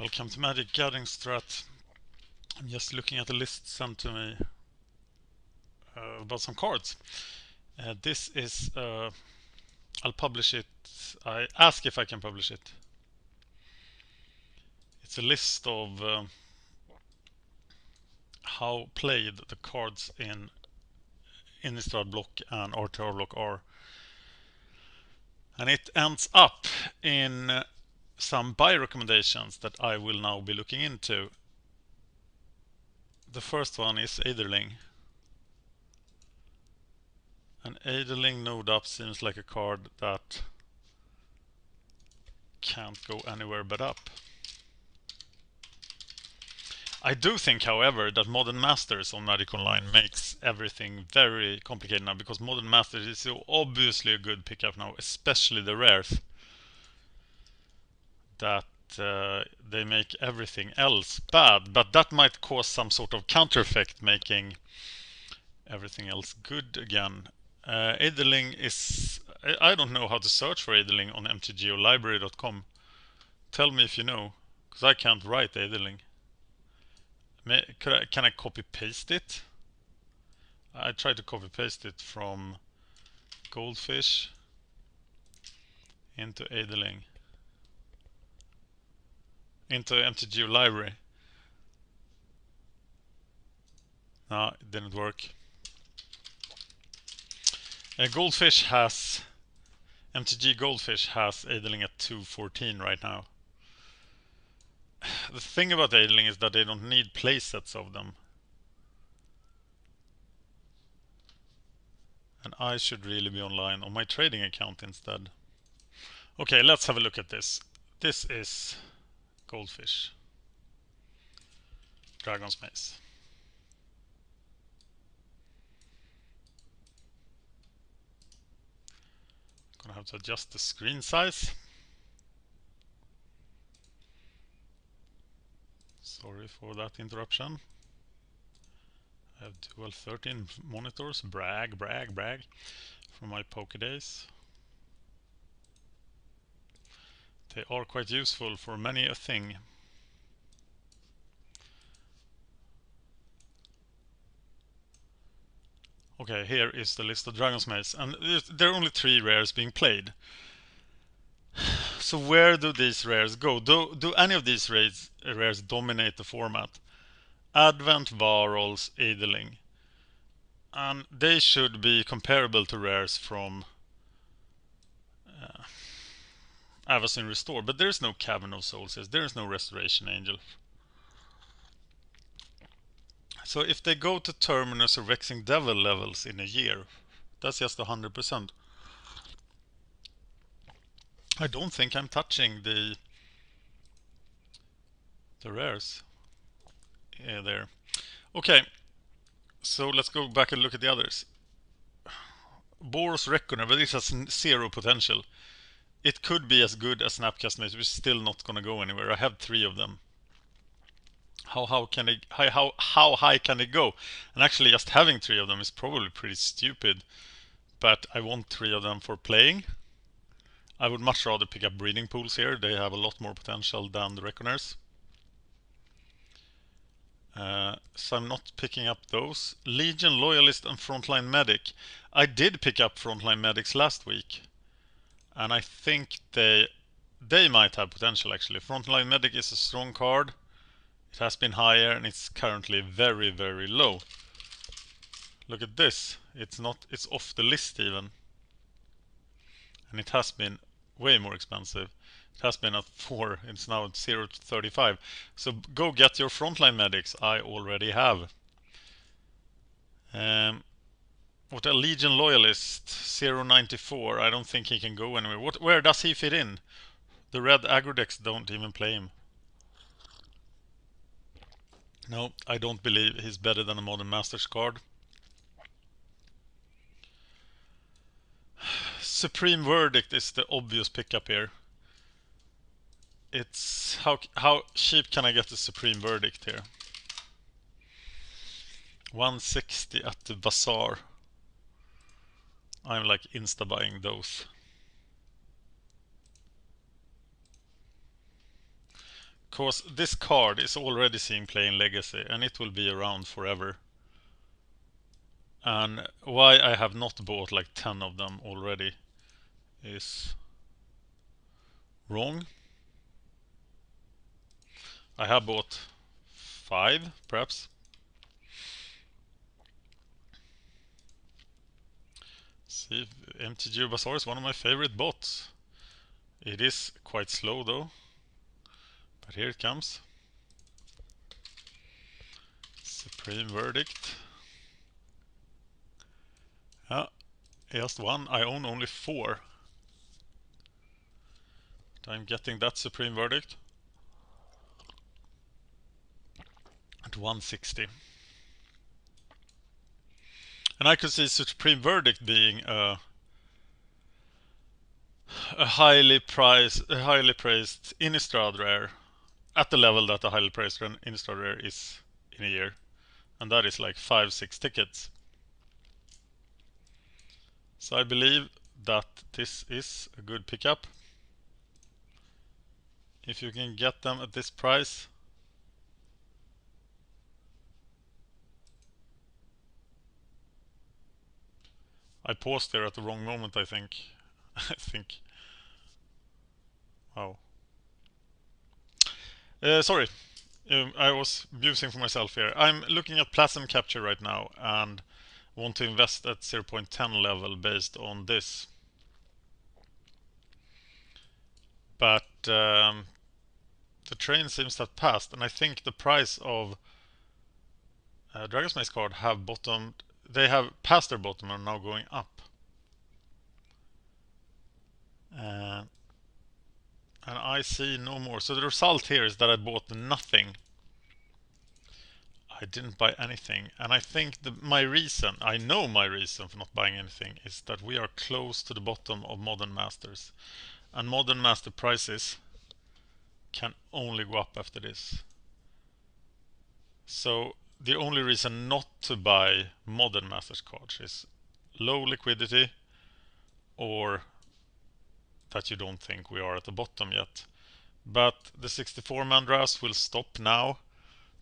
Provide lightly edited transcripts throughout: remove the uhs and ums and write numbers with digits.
Welcome to MagicGatheringStrat. I'm just looking at a list sent to me about some cards. This is, I'll publish it. I ask if I can publish it. It's a list of how played the cards in Innistrad block and RTR block are. And it ends up in some buy recommendations that I will now be looking into. The first one is Aetherling. An Aetherling node up seems like a card that can't go anywhere but up. I do think, however, that Modern Masters on Magic Online makes everything very complicated now, because Modern Masters is so obviously a good pickup now, especially the rares, that they make everything else bad, but that might cause some sort of counter effect, making everything else good again. Aetherling is... I don't know how to search for Aetherling on MTG or library.com. Tell me if you know, because I can't write Aetherling. Can I copy paste it? I tried to copy paste it from Goldfish into Aetherling, into MTG library. No, it didn't work. Goldfish has... MTG Goldfish has Aetherling at 214 right now. The thing about Aetherling is that they don't need playsets of them. And I should really be online on my trading account instead. Okay, let's have a look at this. This is Goldfish. Dragon's Maze. Gonna have to adjust the screen size. Sorry for that interruption. I have dual 13 monitors. Brag, brag, brag. From my poker days. They are quite useful for many a thing. Okay, here is the list of Dragon's Maze, and there are only 3 rares being played. So where do these rares go? Do any of these rares dominate the format? Advent, Varolz, Aetherling. And they should be comparable to rares from Avacyn Restore, but there's no Cavern of Souls, there's no Restoration Angel. So if they go to Terminus or Vexing Devil levels in a year, that's just 100%. I don't think I'm touching the rares there. Okay, so let's go back and look at the others. Boros Reckoner, but this has 0 potential. It could be as good as Snapcast Maze, which is still not gonna go anywhere. I have 3 of them. How high can it go? And actually, just having 3 of them is probably pretty stupid. But I want 3 of them for playing. I would much rather pick up breeding pools here. They have a lot more potential than the Reckoners. So I'm not picking up those. Legion, Loyalist, and Frontline Medic. I did pick up Frontline Medics last week, and I think they might have potential actually. Frontline Medic is a strong card. It has been higher, and it's currently very, very low. Look at this. It's off the list even. And it has been way more expensive. It has been at 4, it's now at 0 to 35. So go get your Frontline Medics. I already have. What a Legion Loyalist, 0.94. I don't think he can go anywhere. Where does he fit in? The red aggro decks don't even play him. No, I don't believe he's better than a Modern Masters card. Supreme Verdict is the obvious pickup here. It's how cheap can I get the Supreme Verdict here? 160 at the bazaar. I'm like insta buying those. Because this card is already seen playing Legacy and it will be around forever. And why I have not bought like 10 of them already is wrong. I have bought 5 perhaps. See, MTG Bazaar is one of my favorite bots. It is quite slow though. But here it comes. Supreme Verdict. Just one. I own only 4. But I'm getting that Supreme Verdict at 160. And I could see Supreme Verdict being a highly praised Innistrad rare at the level that a highly praised Innistrad rare is in a year. And that is like 5-6 tickets. So I believe that this is a good pickup. If you can get them at this price. I paused there at the wrong moment, I think. I think. Wow. Sorry. I was musing for myself here. I'm looking at Plasm Capture right now and want to invest at 0.10 level based on this. But the train seems to have passed, and I think the price of Dragon's Maze card have bottomed. They have passed their bottom and are now going up. And I see no more. So the result here is that I bought nothing. I didn't buy anything. And I think my reason for not buying anything is that we are close to the bottom of Modern Masters. And Modern Master prices can only go up after this. So the only reason not to buy Modern Masters cards is low liquidity or that you don't think we are at the bottom yet. But the 64-man drafts will stop now.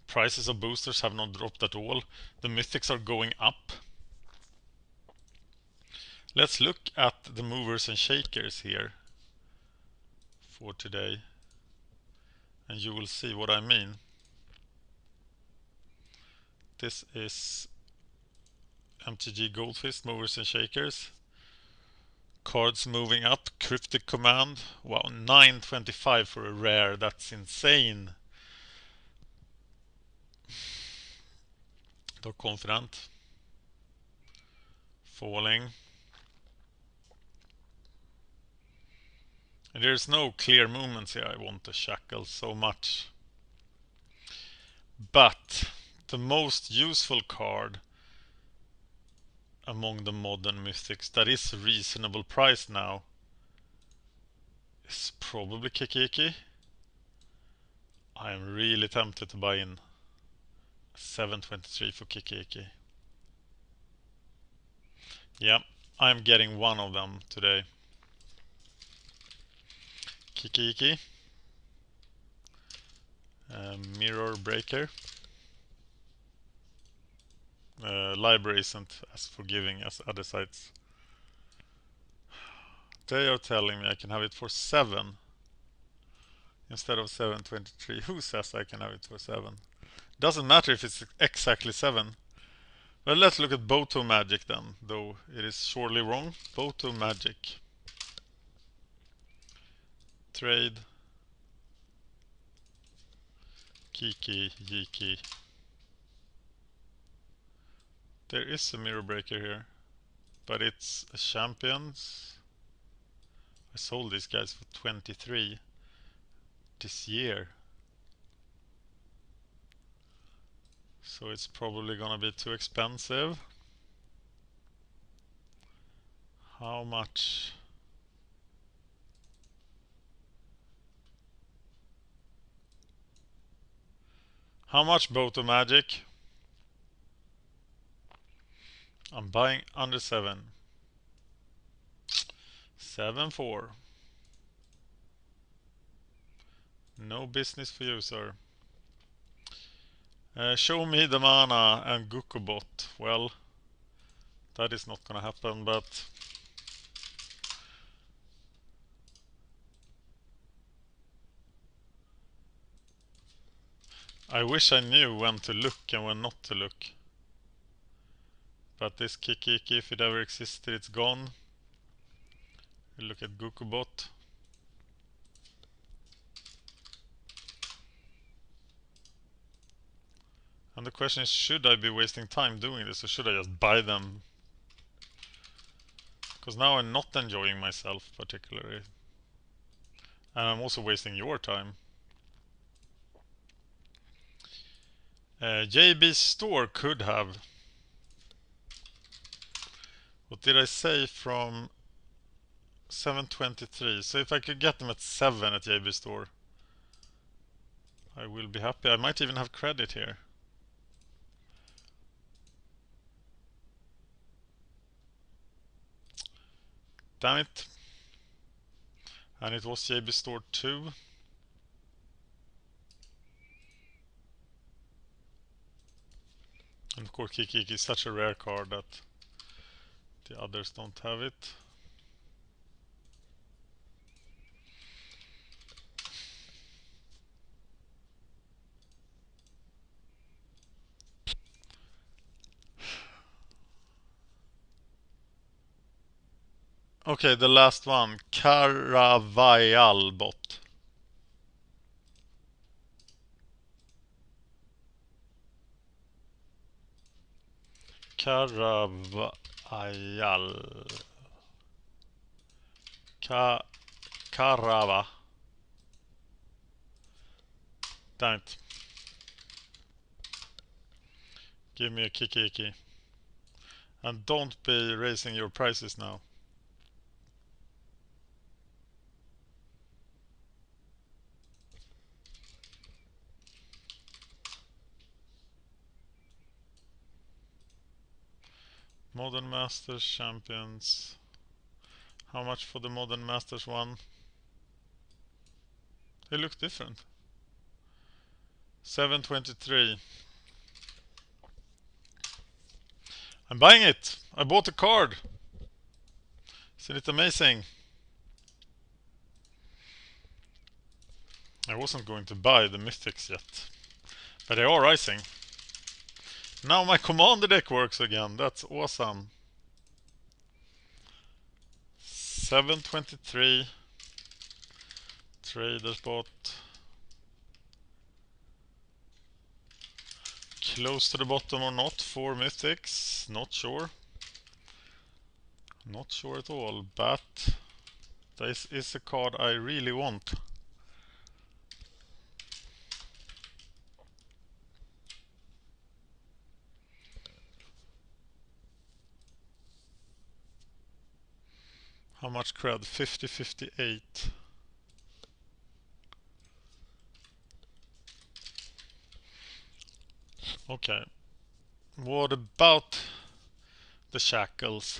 Prices of boosters have not dropped at all. The mythics are going up. Let's look at the movers and shakers here for today. And you will see what I mean. This is MTG Goldfist, movers and shakers. Cards moving up, Cryptic Command. Wow, 925 for a rare, that's insane. They're confident. Falling. And there's no clear movements here. I want to shackle so much. But the most useful card among the modern mythics that is reasonable price now is probably Kiki. I am really tempted to buy in 723 for Kiki. Yeah, I'm getting one of them today. Kiki. Mirror Breaker. Library isn't as forgiving as other sites. They are telling me I can have it for 7 instead of 723. Who says I can have it for 7? Doesn't matter if it's exactly 7. Well, let's look at Boto Magic then, though it is surely wrong. Boto Magic. Trade. Kiki, Yiki. There is a mirror breaker here, but it's a champions. I sold these guys for 23 this year. So it's probably gonna be too expensive. How much? How much Boto Magic? I'm buying under 7. 7.4. No business for you, sir. Show me the mana and Gukubot. Well, that is not gonna happen, but... I wish I knew when to look and when not to look. But this Kiki, if it ever existed, it's gone. We look at Gukubot. And the question is, should I be wasting time doing this, or should I just buy them? Because now I'm not enjoying myself particularly. And I'm also wasting your time. JB Store could have. What did I say from 723? So if I could get them at 7 at JB Store, I will be happy. I might even have credit here. Damn it. And it was JB Store 2. And of course Kiki is such a rare card that the others don't have it. Okay, the last one. Caravayal bot. Caravayal. Carava. Damn it. Give me a Kiki. And don't be raising your prices now. Modern Masters Champions. How much for the Modern Masters one? They look different. 723. I'm buying it! I bought a card! Isn't it amazing? I wasn't going to buy the mythics yet, but they are rising. Now my commander deck works again. That's awesome. 723. Trader spot. Close to the bottom or not for mythics. Not sure. Not sure at all, but this is a card I really want. How much cred? 50-58. Okay. What about the shackles?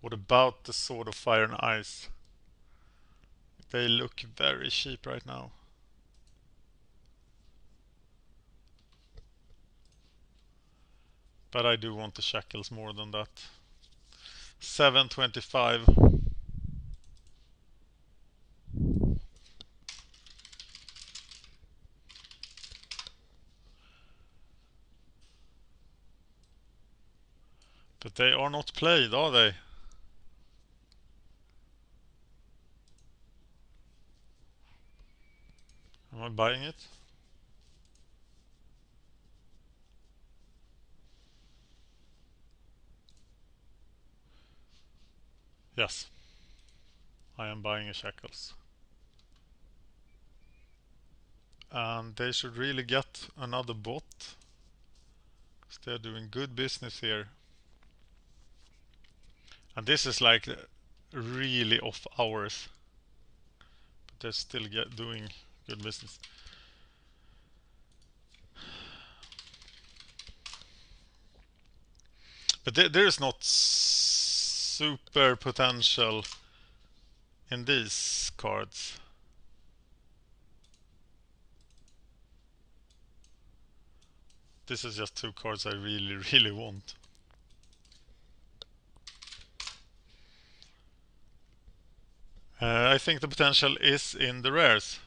What about the Sword of Fire and Ice? They look very cheap right now. But I do want the shackles more than that. 725. But they are not played, are they? Am I buying it? Yes. I am buying a shackles. And they should really get another bot. Because they're doing good business here. And this is like really off hours. But they're still doing good business. But there is not super potential in these cards. this is just two cards I really, really want. I think the potential is in the rares.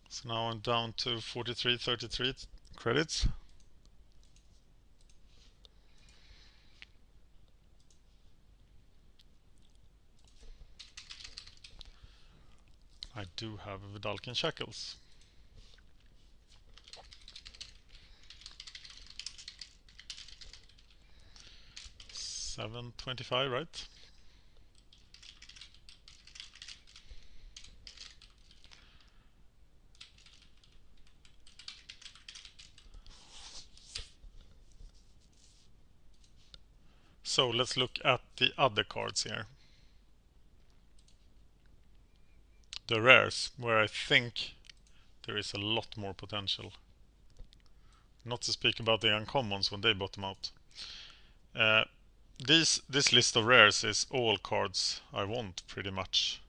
So now I'm down to 43.33 credits. I do have Vidalcan Shackles. $7.25, right? So let's look at the other cards here. The rares, where I think there is a lot more potential. Not to speak about the uncommons when they bottom out. This list of rares is all cards I want, pretty much.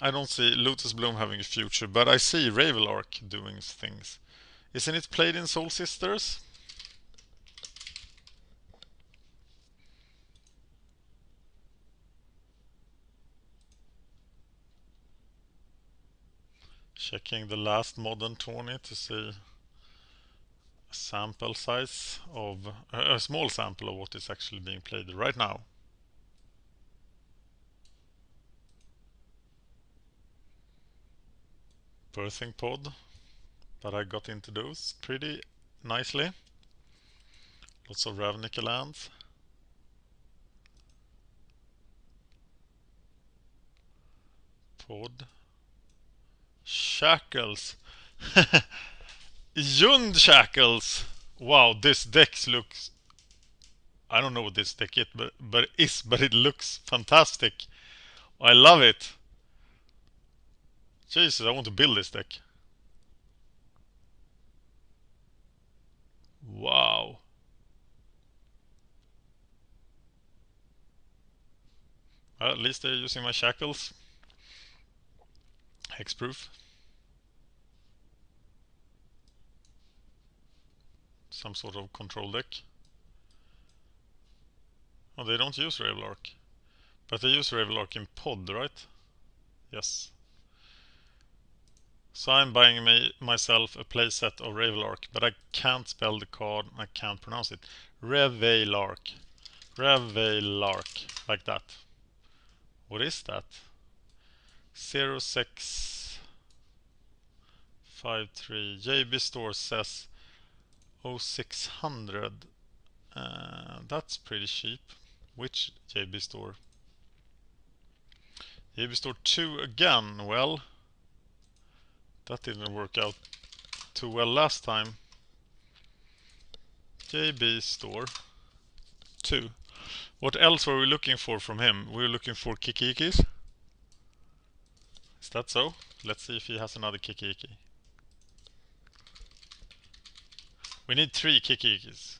I don't see Lotus Bloom having a future, but I see Ravelark doing things. Isn't it played in Soul Sisters? Checking the last modern tourney to see a sample size of a small sample of what is actually being played right now. Birthing Pod, but I got into those pretty nicely. Lots of Ravnica lands. Pod. Shackles. Yund Shackles. Wow, this deck looks... I don't know what this deck is, but it looks fantastic. I love it. Jesus, I want to build this deck. Wow. Well, at least they're using my shackles. Hexproof. Some sort of control deck. Oh, they don't use Ravelark. But they use Ravelark in pod, right? Yes. So I'm buying myself a playset of Ravelark, but I can't spell the card, I can't pronounce it. Revelark. Revelark. Like that. What is that? 0653. JB Store says 0600. That's pretty cheap. Which JB Store? JB Store 2 again. Well, that didn't work out too well last time. JB Store 2. What else were we looking for from him? We were looking for Kikikis. Is that so? Let's see if he has another Kikiki. We need 3 Kikikis.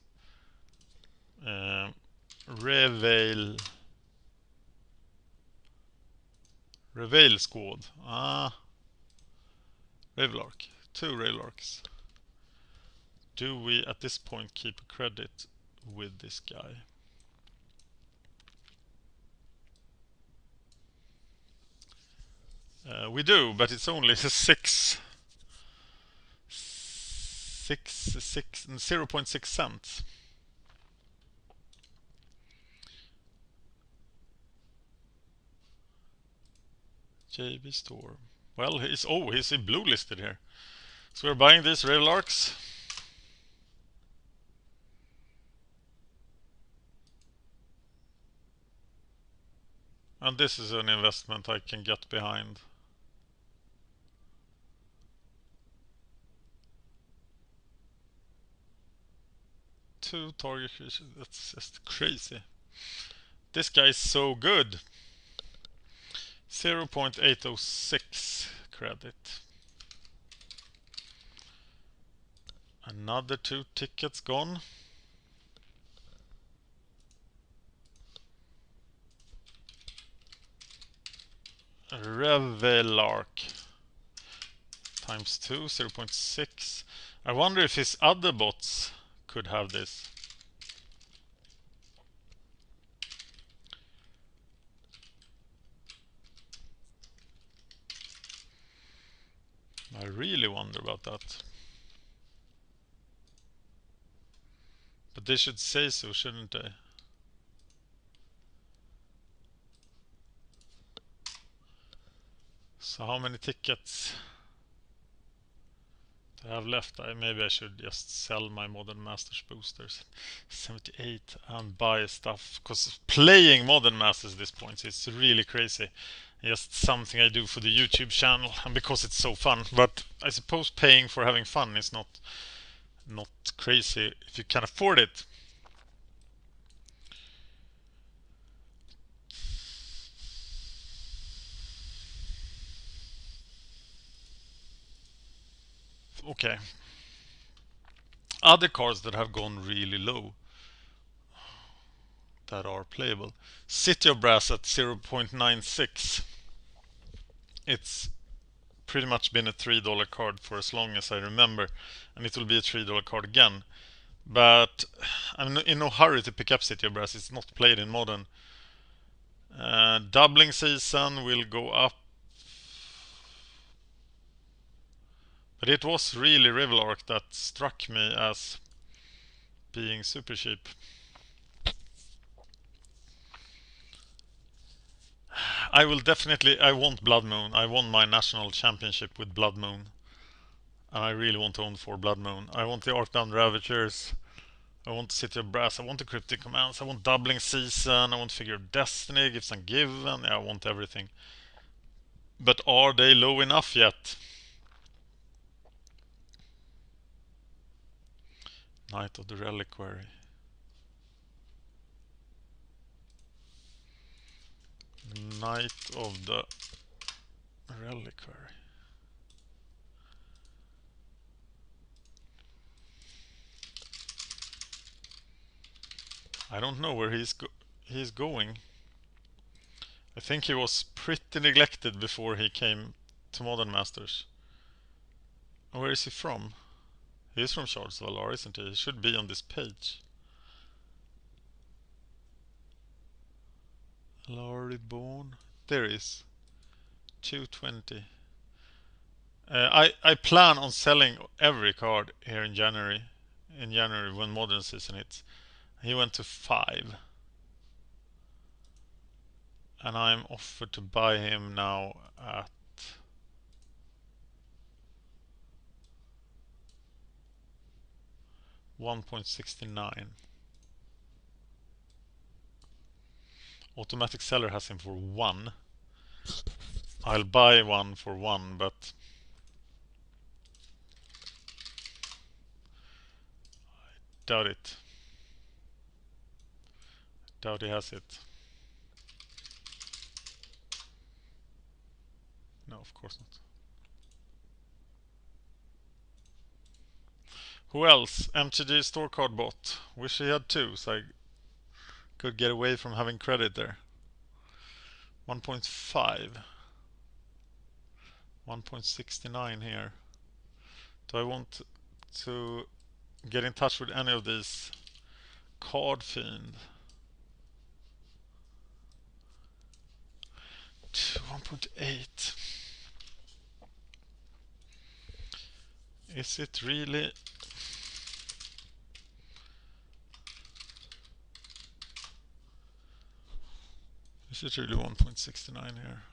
Reveil Squad. Ravelark. 2 Ravelarks. Do we at this point keep a credit with this guy? We do, but it's only 0.6 cents. JB Store. Well, he's blue listed here. So we're buying these Ravelarks. And this is an investment I can get behind. Two target creatures, that's just crazy. This guy is so good. 0.806 credit. Another 2 tickets gone. Revelark. Times 2, 0.6. I wonder if his other bots could have this. I really wonder about that. But they should say so, shouldn't they? So how many tickets do I have left? Maybe I should just sell my Modern Masters boosters. 78 and buy stuff. Because playing Modern Masters at this point is really crazy. Just something I do for the YouTube channel and because it's so fun. But I suppose paying for having fun is not crazy if you can afford it. Okay. Other cards that have gone really low that are playable. City of Brass at 0.96. It's pretty much been a $3 card for as long as I remember, and it will be a $3 card again. But I'm in no hurry to pick up City of Brass. It's not played in Modern. Doubling Season will go up. But it was really Revelark that struck me as being super cheap. I want Blood Moon. I won my national championship with Blood Moon. And I really want to own 4 Blood Moon. I want the Arcbound Ravagers. I want the City of Brass. I want the Cryptic Commands. I want Doubling Season. I want Figure of Destiny, Gifts and Given. Yeah, I want everything. But are they low enough yet? Knight of the Reliquary. Knight of the Reliquary. I don't know where he's going. I think he was pretty neglected before he came to Modern Masters. Where is he from? He is from Charles Valar, isn't he? He should be on this page. Valar Reborn. There he is. 220. I plan on selling every card here in January. In January when Modern season hits. He went to 5. And I'm offered to buy him now at $1.69. Automatic seller has him for 1. I'll buy one for 1, but I doubt it. Doubt he has it. No, of course not. Who else? MTG store card bot. Wish he had 2 so I could get away from having credit there. 1.5. 1.69 here. Do I want to get in touch with any of these card fiend? 1.8. Is it really? Is it really 1.69 here?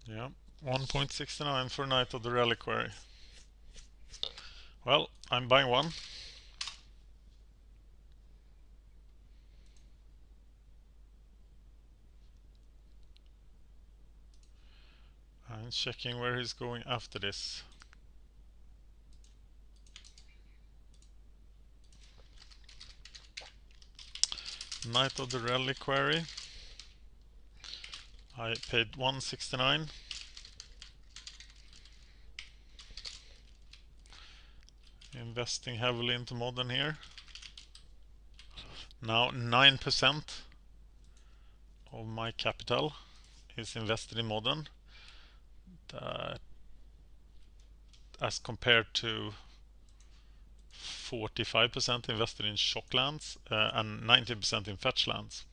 Yeah, 1.69 for Knight of the Reliquary. Well, I'm buying one. I'm checking where he's going after this. Knight of the Reliquary. I paid 169. Investing heavily into modern here. Now 9% of my capital is invested in modern. That, as compared to 45% invested in shocklands and 90% in fetchlands.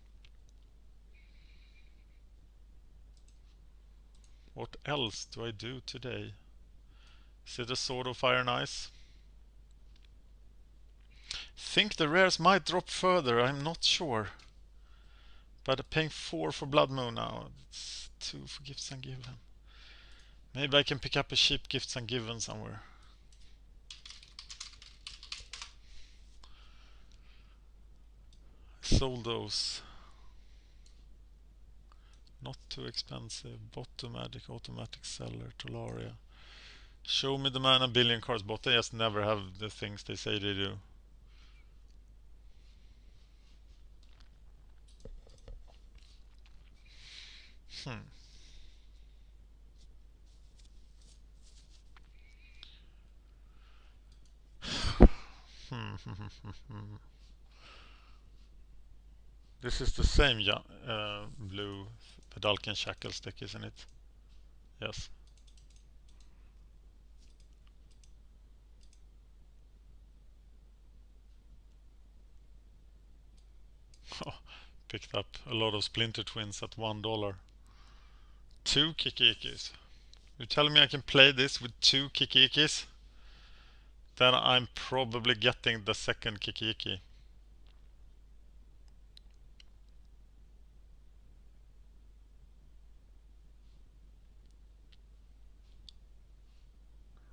What else do I do today? Is it a Sword of Fire and Ice? Think the rares might drop further, I'm not sure. But I'm paying 4 for Blood Moon now. It's 2 for Gifts and Given. Maybe I can pick up a cheap Gifts and Given somewhere. Sold those. Not too expensive. Bottomatic, automatic seller, Tolaria. Show me the mana billion cards, but they just never have the things they say they do. This is the same blue Pedalkin Shackle stick, isn't it? Yes. Picked up a lot of Splinter Twins at $1. 2 Kikikis. You're telling me I can play this with 2 Kikikis? Then I'm probably getting the second Kikiki.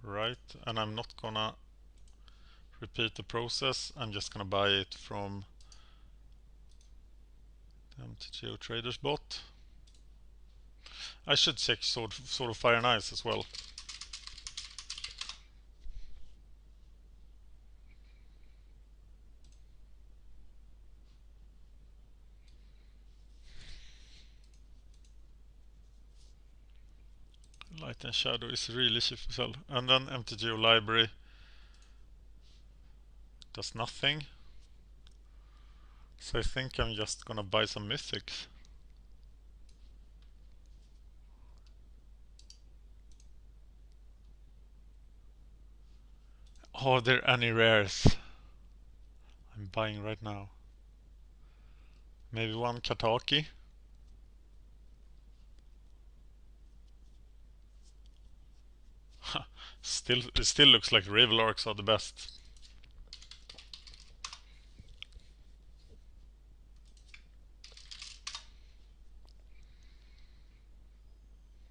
Right, and I'm not gonna repeat the process. I'm just gonna buy it from the MTG Traders bot. I should check Sword of Fire and Ice as well. Light and Shadow is really cheap to sell. And then MTGO Library does nothing. So I think I'm just gonna buy some mythics. Are there any rares? I'm buying right now. Maybe one Kataki. It still looks like Ravelarks are the best.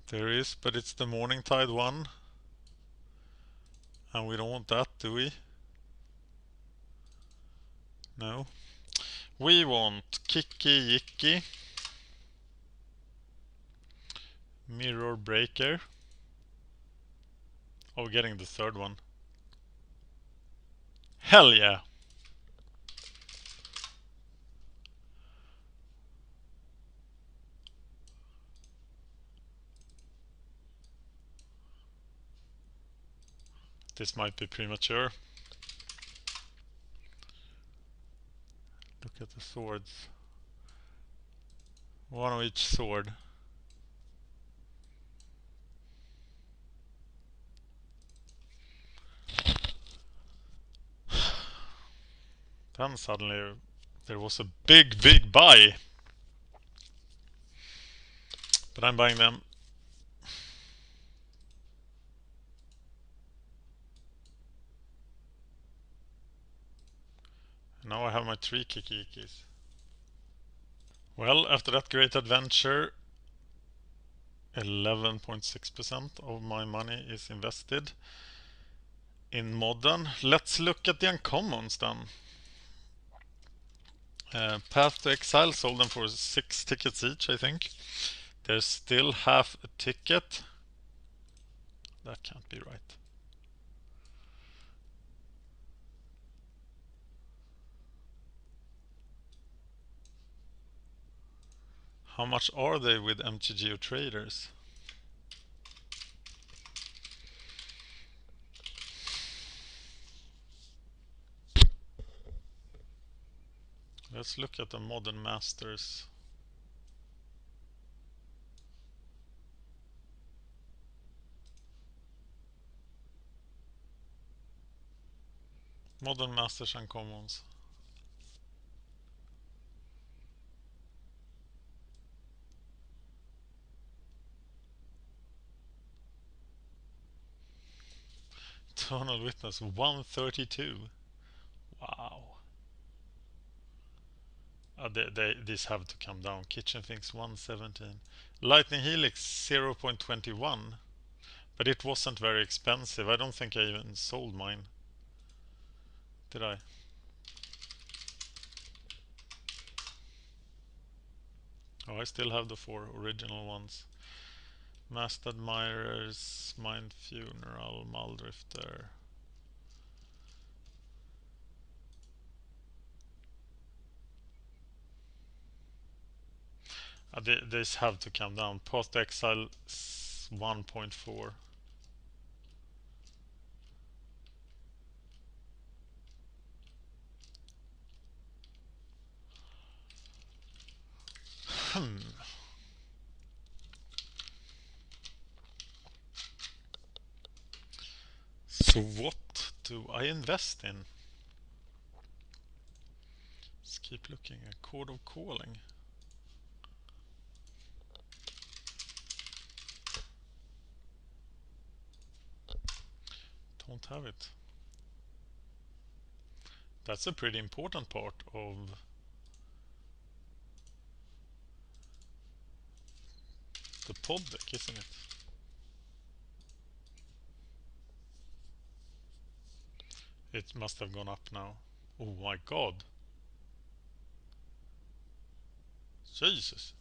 There is, but it's the Morningtide one. And we don't want that, do we? No. We want Kiki Yiki, Mirror Breaker. Oh, getting the third one. Hell yeah! This might be premature. Look at the swords. One of each sword. Then suddenly there was a big buy. But I'm buying them. Now I have my 3 Kikikis. Well, after that great adventure, 11.6% of my money is invested in modern. Let's look at the uncommons then. Path to Exile sold them for 6 tickets each, I think. There's still half a ticket. That can't be right. How much are they with MTG traders? Let's look at the Modern Masters. Modern Masters and Commons. Eternal Witness 132. Wow. These have to come down. Kitchen Things 117. Lightning Helix 0.21. But it wasn't very expensive. I don't think I even sold mine. Did I? Oh, I still have the 4 original ones. Masked Admirers, Mind Funeral, Muldrifter. These have to come down. Post Exile 1.4. So what do I invest in? Let's keep looking at Chord of Calling. Don't have it. That's a pretty important part of the pod deck, isn't it? It must have gone up now. Oh my god. Jesus.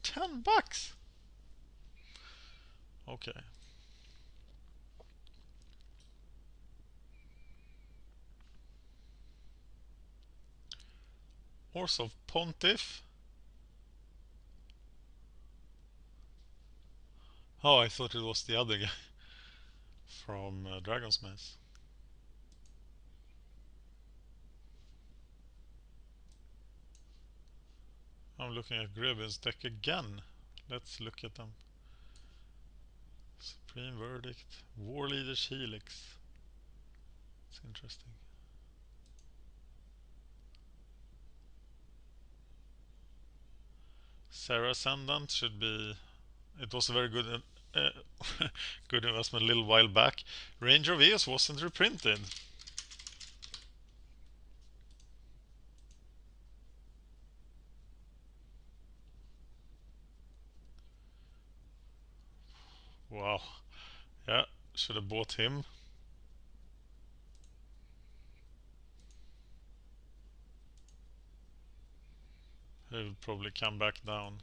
$10. Okay. Horse of Pontiff. Oh, I thought it was the other guy from Dragon's Maze. I'm looking at Greben's deck again. Let's look at them. Supreme Verdict, War Leader's Helix. It's interesting. Sarah Ascendant should be... It was a very good good investment a little while back. Ranger of Eos wasn't reprinted. Wow. Yeah, should have bought him. He'll probably come back down.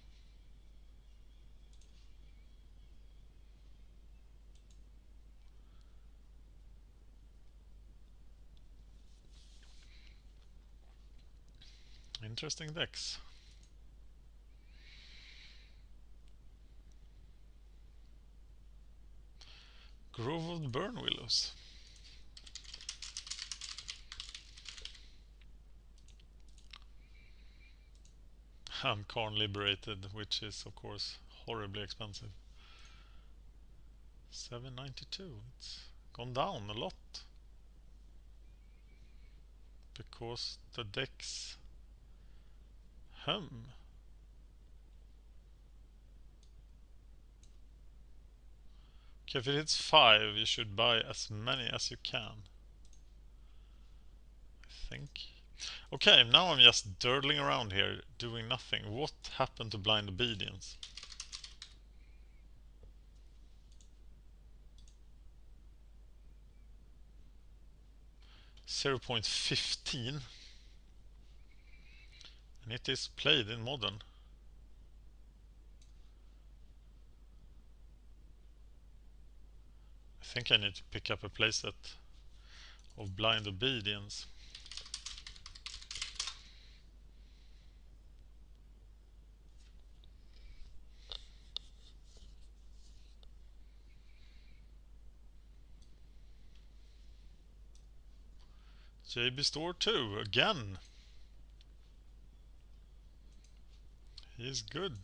Interesting decks. Grove of the Burn Willows. And Karn Liberated, which is of course horribly expensive. 792. It's gone down a lot. Because the decks... Okay, if it hits 5, you should buy as many as you can. I think. Okay, now I'm just durdling around here, doing nothing. What happened to Blind Obedience? .15, and it is played in Modern. I think I need to pick up a playset of Blind Obedience. JB Store 2 again. He is good.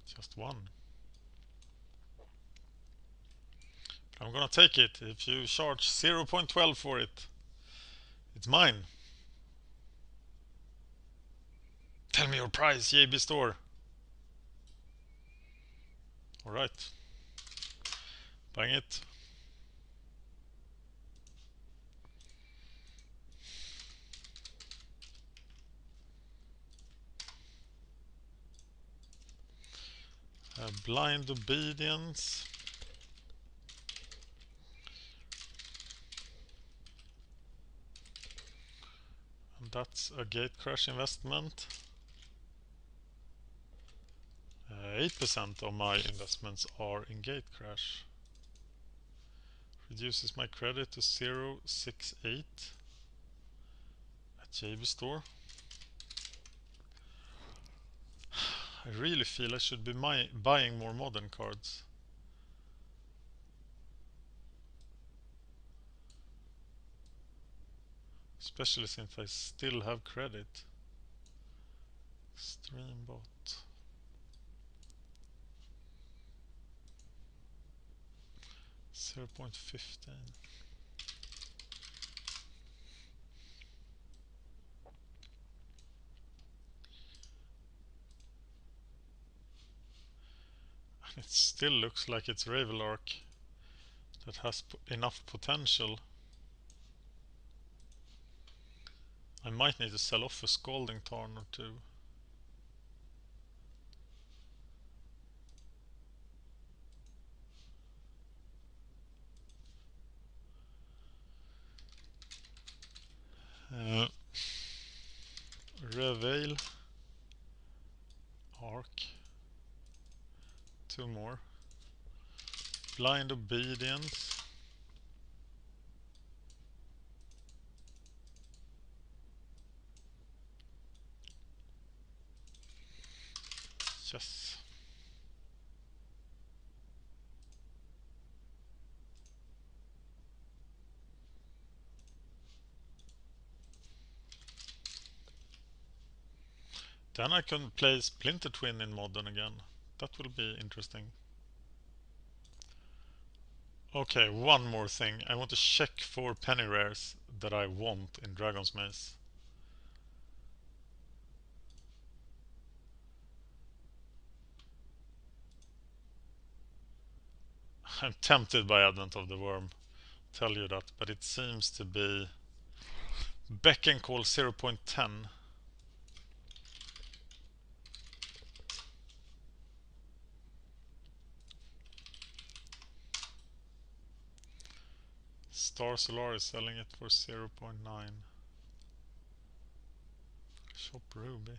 Just one. But I'm gonna take it. If you charge 0.12 for it, it's mine. Tell me your price, JB Store. Alright. Buying it. Blind Obedience. And that's a gate crash investment. 8% of my investments are in gate crash. Reduces my credit to 0.68 at JB Store. I really feel I should be buying more modern cards. Especially since I still have credit. Streambot. 0.15. It still looks like it's Ravelark that has enough potential. I might need to sell off a Scalding Tarn or two. Reveal. Arc. Two more. Blind Obedience. Yes. Then I can play Splinter Twin in Modern again. That will be interesting. Okay, one more thing. I want to check for penny rares that I want in Dragon's Maze. I'm tempted by Advent of the Wurm, tell you that, but it seems to be Beck and Call 0.10. Star Solar is selling it for 0.9. Shop Ruby.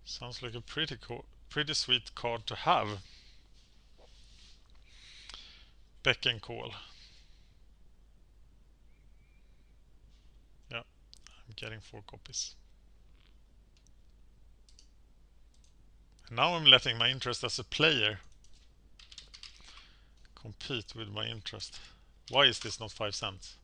Sounds like a pretty sweet card to have. Beck and Call. Yeah, I'm getting 4 copies. And now I'm letting my interest as a player compete with my interest. Why is this not 5 cents?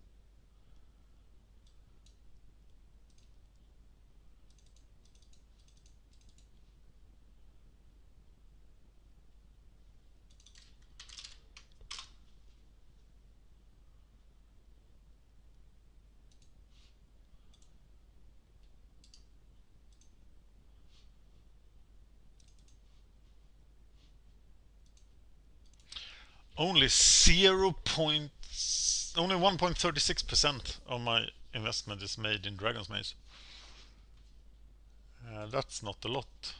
Only 1.36% of my investment is made in Dragon's Maze. That's not a lot.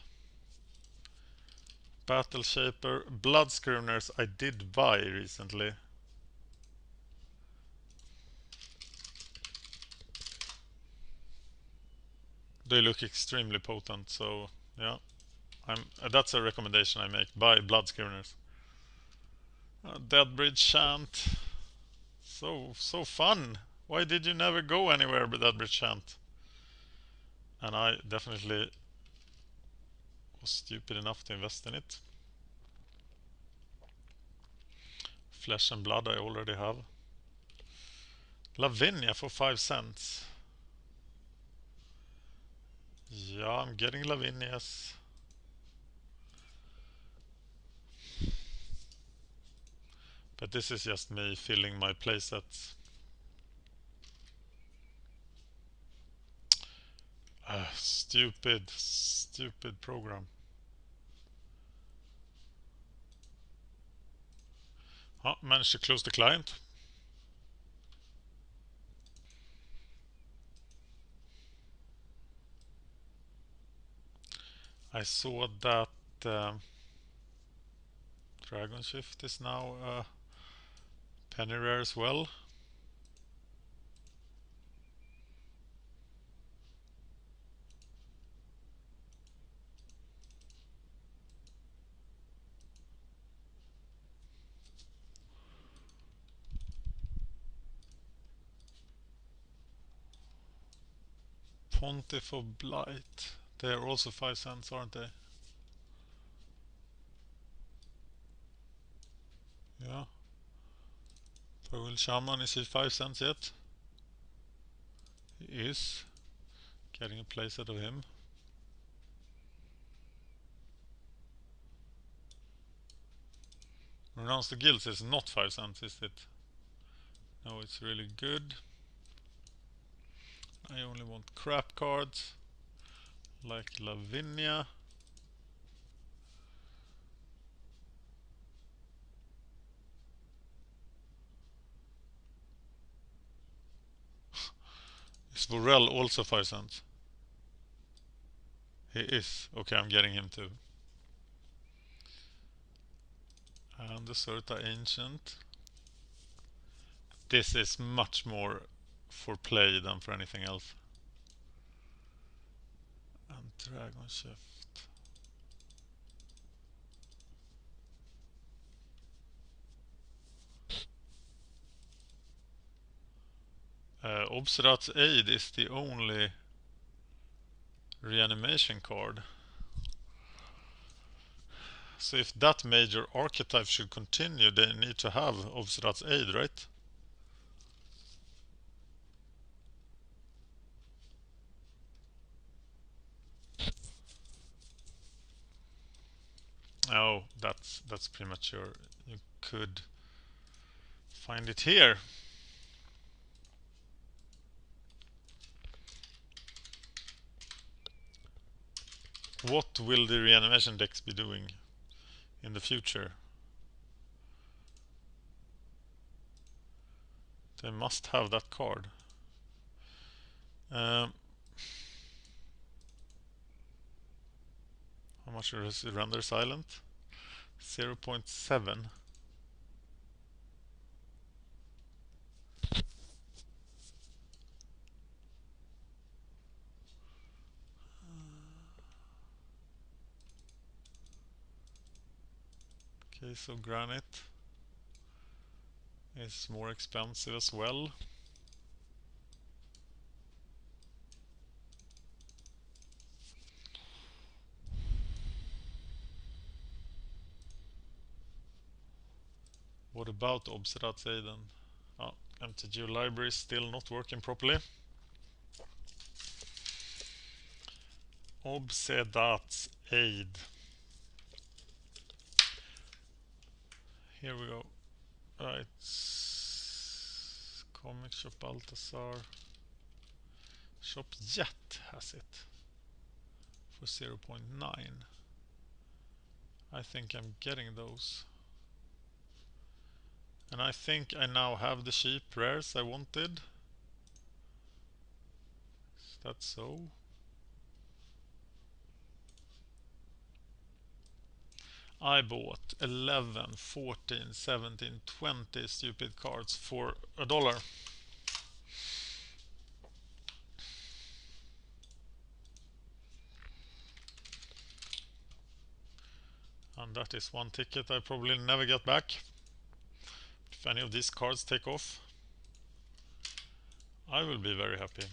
Battle Shaper. Blood Screamers I did buy recently. They look extremely potent, so yeah. That's a recommendation I make. Buy Blood Screamers. Deadbridge Chant. So fun. Why did you never go anywhere with Deadbridge Chant? And I definitely was stupid enough to invest in it. Flesh and Blood I already have. Lavinia for 5 cents. Yeah, I'm getting Lavinias. But this is just me filling my playsets. Stupid program. Managed to close the client. I saw that Dragon Shift is now penny rare as well. Pontiff of Blight. They are also 5 cents, aren't they? Yeah. Purple Shaman, is he 5 cents yet? He is. Getting a playset of him. Renounce the Guilds is not 5 cents, is it? No, it's really good. I only want crap cards. Like Lavinia. Is Varolz also 5 cents? He is. Okay, I'm getting him too. And the Surta Ancient. This is much more for play than for anything else. And Dragon Shift. Obsirat's Aid is the only reanimation card. So if that major archetype should continue, they need to have Obsirat's Aid, right? Oh, that's premature. You could find it here. What will the reanimation decks be doing in the future? They must have that card. How much is it render silent? 0.7. Okay, so Granite is more expensive as well. What about Obsirat's Aid then? Oh, MTG library is still not working properly. Obsidat's Aid. Here we go. Right. Comic Shop Baltasar. Shop Jet has it for 0.9. I think I'm getting those. And I think I now have the cheap rares I wanted. Is that so? I bought 11, 14, 17, 20 stupid cards for $1. And that is one ticket I probably never get back. If any of these cards take off, I will be very happy.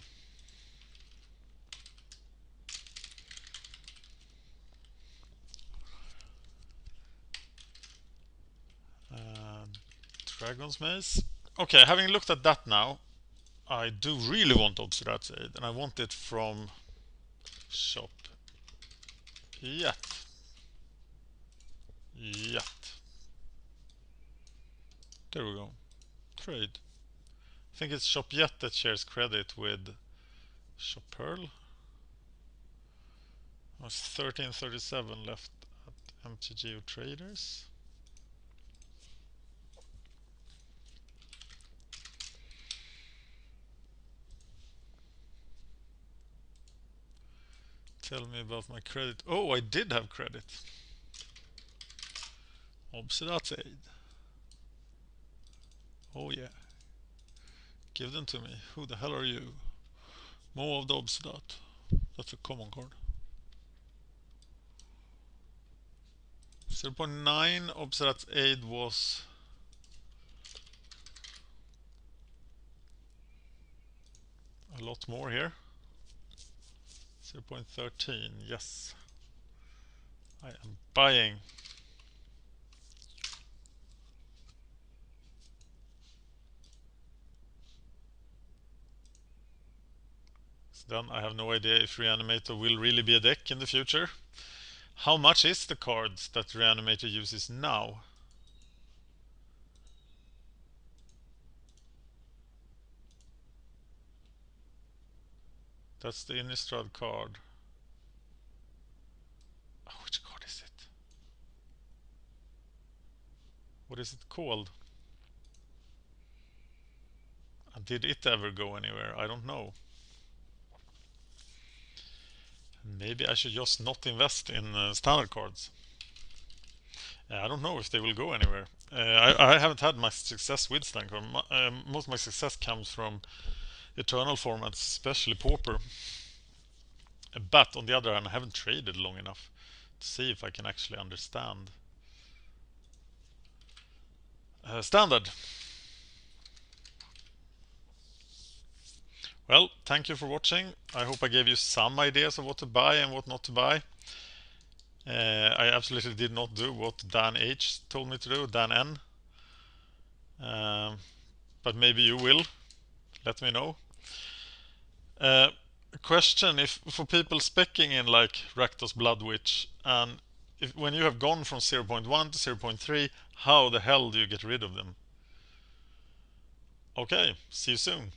Dragon's Maze. Okay, having looked at that now, I do really want Obsidian's Aid, and I want it from shop. Yet. There we go. Trade. I think it's Shop Yet that shares credit with Shop Pearl. There's 1337 left at MTG Traders. Tell me about my credit. Oh, I did have credit. Obsidian's Aid. Oh yeah. Give them to me. Who the hell are you? More of the Obsidian. That's a common card. 0.9 Obsidian's Aid was a lot more here. 0.13, yes. I am buying. So then I have no idea if Reanimator will really be a deck in the future. How much is the cards that Reanimator uses now? That's the Innistrad card. Oh, which card is it? What is it called? And did it ever go anywhere? I don't know. Maybe I should just not invest in standard cards. I don't know if they will go anywhere. I haven't had much success with standard cards. Most of my success comes from Eternal formats, especially Pauper. But on the other hand, I haven't traded long enough to see if I can actually understand standard. Well, thank you for watching. I hope I gave you some ideas of what to buy and what not to buy. I absolutely did not do what Dan H told me to do, Dan N. But maybe you will. Let me know. Question: if for people specking in like Rakdos Blood Witch, and when you have gone from 0.1 to 0.3, how the hell do you get rid of them? Okay, see you soon.